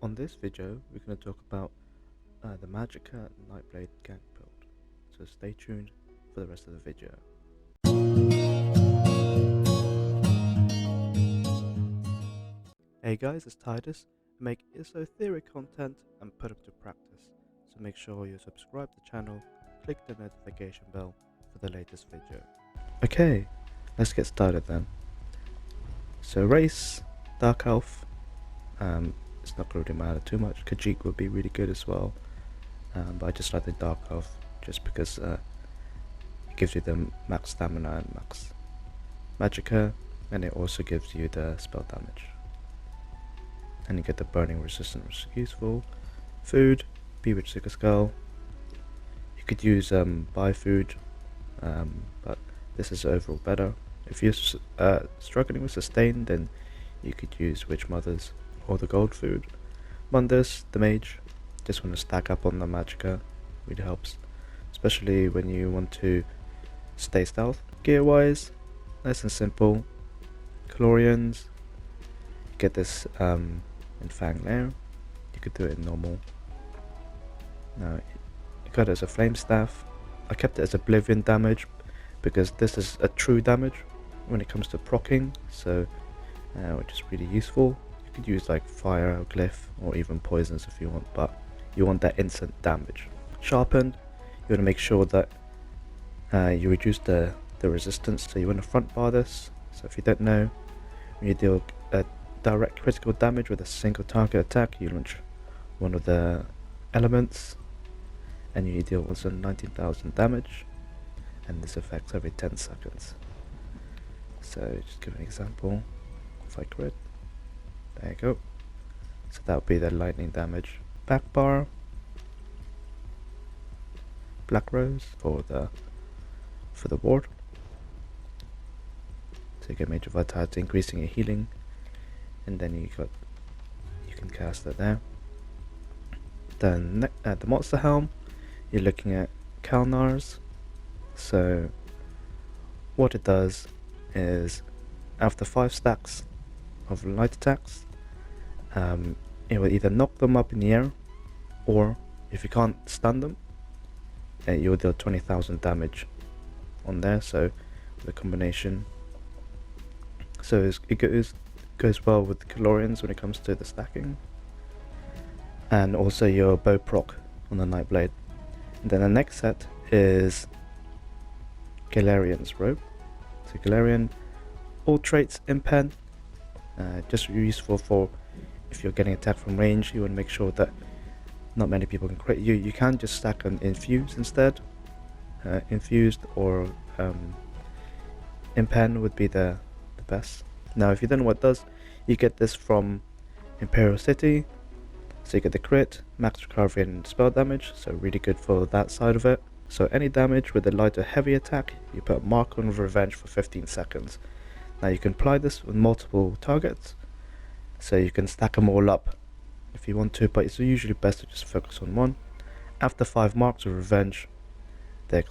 On this video, we're going to talk about the Magicka Nightblade gank build, so stay tuned for the rest of the video. Hey guys, it's Tydas. I make ESO theory content and put it to practice, so make sure you subscribe to the channel, click the notification bell for the latest video. Okay, let's get started then. So race, Dark Elf, it's not going to really matter too much. Khajiit would be really good as well, but I just like the Dark Elf just because it gives you the max stamina and max Magicka, and it also gives you the spell damage. And you get the burning resistance, which is useful. Food, Bewitched Sicker Skull. You could use buy food, but this is overall better. If you're struggling with sustain, then you could use Witch Mothers or the gold food. Mundus, the mage, just want to stack up on the Magicka, really helps, especially when you want to stay stealth. Gear wise, nice and simple. Calorians, you get this in Fang Lair, you could do it in normal. Now, you got it as a flame staff. I kept it as oblivion damage because this is a true damage when it comes to proccing, so which is really useful. You could use like fire, glyph, or even poisons if you want, but you want that instant damage. Sharpened, you want to make sure that you reduce the resistance, so you want to front bar this. So if you don't know, when you deal direct critical damage with a single target attack, you launch one of the elements and you deal also 19,000 damage, and this affects every 10 seconds. So just give an example. If I crit, there you go. So that would be the lightning damage. Back bar, Black Rose for the ward. So you get Major Vitality, increasing your healing, and then you can cast that there. Then the Monster Helm, you're looking at Kalnars. So what it does is, after 5 stacks of light attacks, it will either knock them up in the air, or if you can't stun them, you will deal 20,000 damage on there. So the combination, so it goes well with the Calorians when it comes to the stacking, and also your bow proc on the Nightblade. And then the next set is Galarian's Robe. So Galarian, all traits in pen, just useful for if you're getting attacked from range. You want to make sure that not many people can crit you. You can just stack an Infuse instead. Infused or in pen would be the best. Now if you don't know what it does, you get this from Imperial City. So you get the crit, max recovery and spell damage, so really good for that side of it. So any damage with a light or heavy attack, you put a mark on Revenge for 15 seconds. Now you can apply this with multiple targets, so you can stack them all up if you want to, but it's usually best to just focus on one. After 5 marks of Revenge, they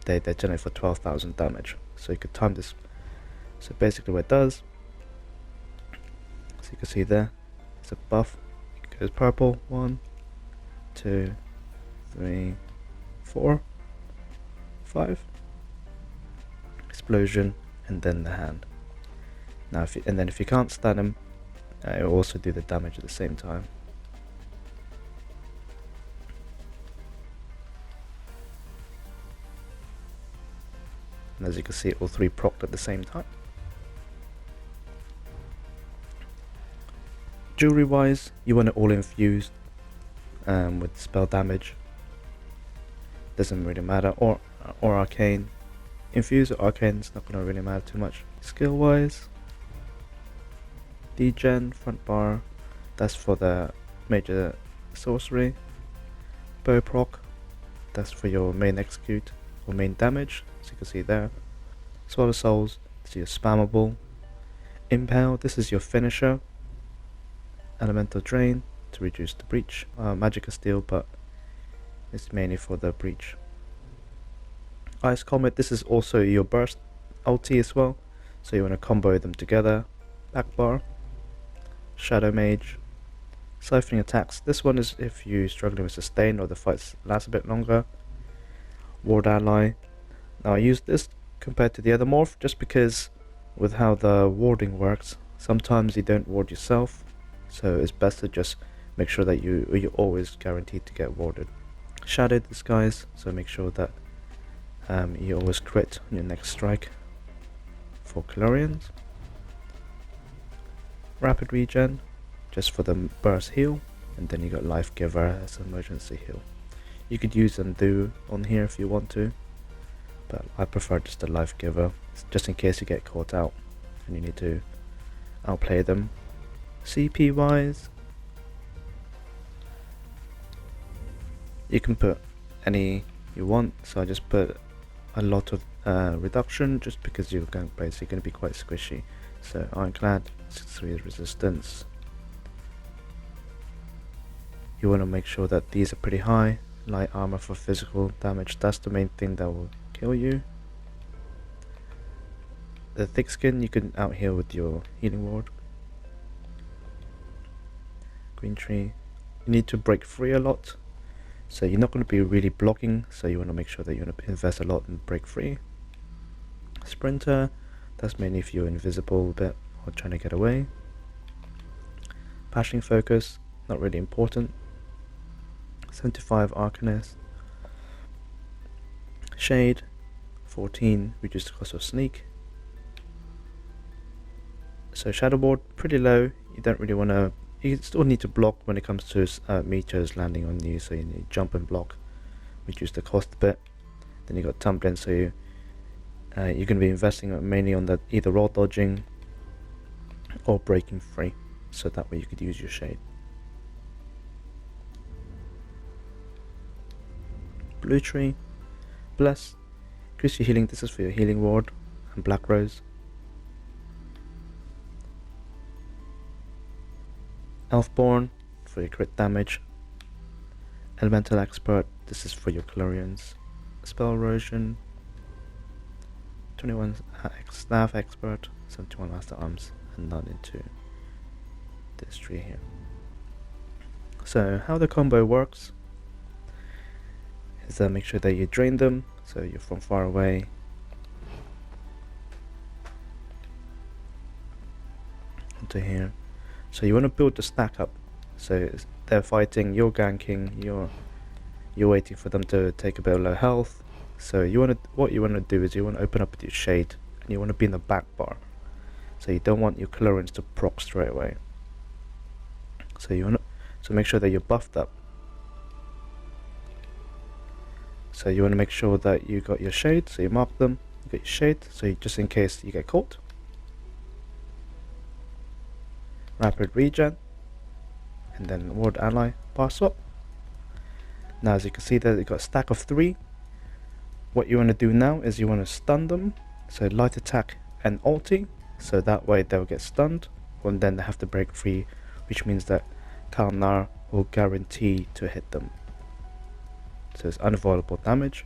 generate for 12,000 damage. So you could time this. So basically what it does, so you can see there, it's a buff. It goes purple, 1, 2, 3, 4, 5, explosion, and then the hand. Now if you can't stun him, it will also do the damage at the same time. And as you can see, all 3 procced at the same time. Jewelry wise, you want it all infused with spell damage. Doesn't really matter, or arcane. Infused or arcane, it's not going to really matter too much. Skill wise, degen, front bar, that's for the major sorcery. Bow proc, that's for your main execute or main damage, as you can see there. Swallow Souls, this is your spammable. Impale, this is your finisher. Elemental Drain to reduce the breach. Magicka Steel, but it's mainly for the breach. Ice Comet, this is also your burst ulti as well, so you want to combo them together. Back bar, Shadow Mage, Siphoning attacks. This one is if you're struggling with sustain or the fights last a bit longer. Ward ally. Now I use this compared to the other morph just because with how the warding works, sometimes you don't ward yourself, so it's best to just make sure that you're always guaranteed to get warded. Shadowed disguise, so make sure that you always crit on your next strike for Calorians. Rapid regen, just for the burst heal, and then you got Life Giver as an emergency heal. You could use Undo on here if you want to, but I prefer just the Life Giver, just in case you get caught out and you need to outplay them. CP wise, you can put any you want, so I just put a lot of reduction just because you're gankblade, so you're going to be quite squishy. So Ironclad, 6-3 resistance. You want to make sure that these are pretty high. Light armor for physical damage, that's the main thing that will kill you. The thick skin you can out heal with your healing ward. Green tree, you need to break free a lot, so you're not going to be really blocking, so you want to make sure that you want to invest a lot in break free. Sprinter, that's mainly if you're invisible a bit or trying to get away. Passion focus, not really important. 75 Arcanist. Shade, 14, reduce the cost of sneak. So Shadow Ward, pretty low, you don't really want to, you still need to block when it comes to meteors landing on you, so you need to jump and block, reduce the cost a bit. Then you got Tumbling, so you're going to be investing mainly on that either roll dodging or breaking free, so that way you could use your shade. Blue tree, bless, increase your healing, this is for your healing ward, and black rose. Elfborn for your crit damage. Elemental expert, this is for your Calorians. Spell erosion, 21 staff expert, 71 master arms, and none into this tree here. So how the combo works is make sure that you drain them, so you're from far away. Into here. So you want to build the stack up. So they're fighting, you're ganking, you're waiting for them to take a bit of low health. So what you want to do is you want to open up with your shade, and you want to be in the back bar. So you don't want your Calorians to proc straight away. So make sure that you're buffed up. So you want to make sure that you got your shade, so you mark them, you got your shade, so just in case you get caught. Rapid regen, and then ward ally pass swap. Now as you can see there, you got a stack of 3. What you want to do now is you want to stun them, so light attack and ulti, so that way they'll get stunned, and then they have to break free, which means that Kalnar will guarantee to hit them. So it's unavoidable damage,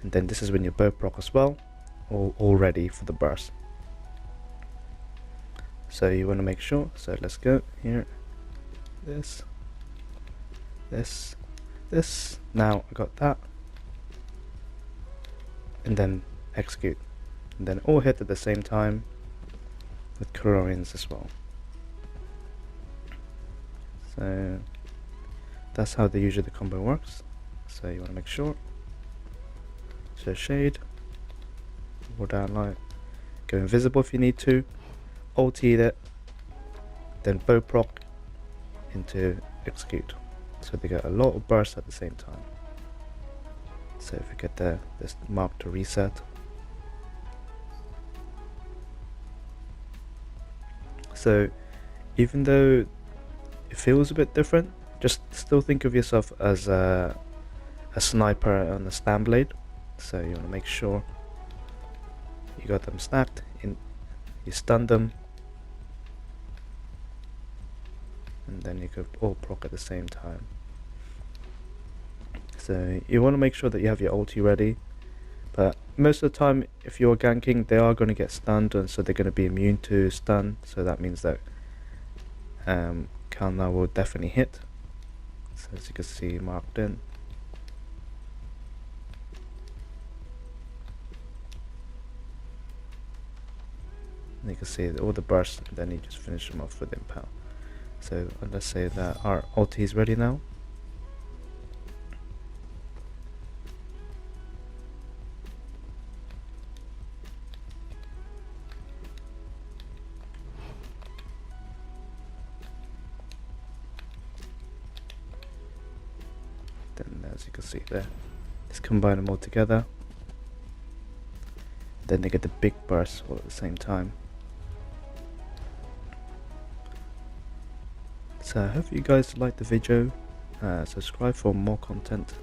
and then this is when your bow proc as well, all ready for the burst. So you want to make sure, so let's go here, this, now I got that, and then execute, and then all hit at the same time with Calorians as well. So that's how usually the combo works. So you want to make sure, so shade, ward ally, go invisible if you need to, ulti it, then bow proc into execute, so they get a lot of bursts at the same time. So if we get this mark to reset, so even though it feels a bit different, just still think of yourself as a sniper on the Nightblade. So you want to make sure you got them stacked in, you stun them, and then you could all proc at the same time. So you want to make sure that you have your ulti ready, but most of the time if you're ganking they are going to get stunned, and so they're going to be immune to stun, so that means that count now will definitely hit. So as you can see, marked in. And you can see all the bursts, and then you just finish them off with impale. So let's say that our ulti is ready now. Then as you can see there, just combine them all together. Then they get the big burst all at the same time. So I hope you guys liked the video. Subscribe for more content.